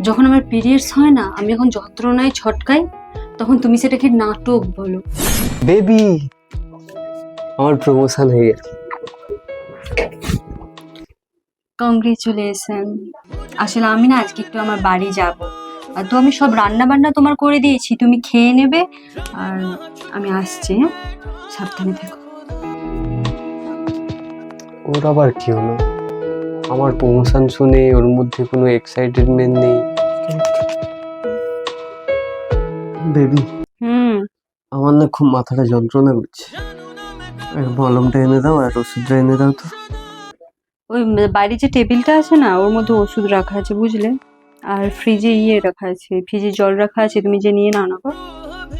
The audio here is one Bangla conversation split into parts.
যখন আমার পিরিয়ডস হয় না, আমি যখন যন্ত্রণায় ছটকাই, তখন তুমি সেটাকে নাটক বলো। বেবি, আমার প্রমোশন হয়ে গেছে। কংগ্রেচুলেশন। আসলে আমি না আজকে একটু আমার বাড়ি যাব, আর তো আমি সব রান্না বান্না তোমার করে দিয়েছি, তুমি খেয়ে নেবে। আর আমি আসছি, হ্যাঁ, সাবধানে থেকো। ওর আবার কি হলো? আমার প্রমোশন শুনে ওর মধ্যে কোনো এক্সাইটেডমেন্ট নেই। বেবি, আমার না খুব মাথাটা যন্ত্রণা করছে। মলমটা এনে দাও আর ওষুধটা এনে দাও তো। ওই বাইরে যে টেবিলটা আছে না, ওর মধ্যে ওষুধ রাখা আছে, বুঝলে? আর ফ্রিজে রাখা আছে, ফ্রিজে জল রাখা আছে, তুমি যে নিয়ে নাও না গো।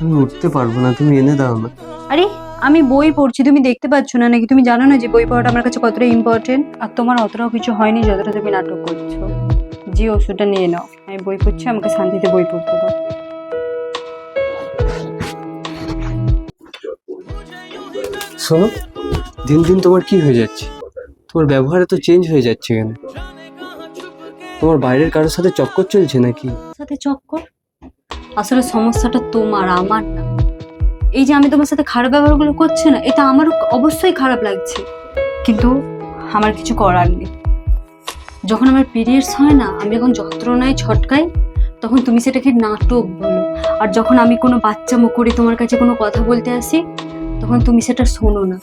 আমি উঠতে পারবো না, তুমি এনে দাও না। আরে, আমি বই পড়ছি, তুমি দেখতে পাচ্ছ না নাকি? তুমি জানো না যে বই পড়াটা আমার কাছে কতটা ইম্পর্টেন্ট? আর তোমার অতটাও কিছু হয়নি যতটা তুমি নাটক করছো। যে ওষুধটা নিয়ে নাও, আমি বই পড়ছি, আমাকে শান্তিতে বই পড়তে দাও। শোনো, দিন দিন তোমার কি হয়ে যাচ্ছে? তোমার ব্যবহারে তো চেঞ্জ হয়ে যাচ্ছে কেন? তোমার বাইরের কারোর সাথে চক্কর চলছে নাকি? সাথে চক্কর? আসলে সমস্যাটা তোমার, আমার না। এই যে আমি তোমার সাথে খারাপ ব্যবহারগুলো করছি না, এটা আমার অবশ্যই খারাপ লাগছে, কিন্তু আমার কিছু করার নেই। যখন আমার পিরিয়ডস হয় না, আমি যখন যন্ত্রণায় ছটকাই, তখন তুমি সেটাকে নাটক বলো। আর যখন আমি কোনো বাচ্চামো করে তোমার কাছে কোনো কথা বলতে আসি, তখন তুমি সেটা শোনো না।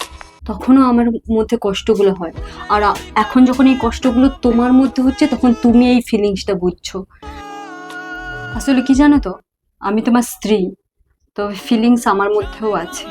তখনও আমার মধ্যে কষ্টগুলো হয়। আর এখন যখন এই কষ্টগুলো তোমার মধ্যে হচ্ছে, তখন তুমি এই ফিলিংসটা বুঝছো। আসলে কি জানো তো, আমি তোমার স্ত্রী, তো ফিলিংস আমার মধ্যেও আছে।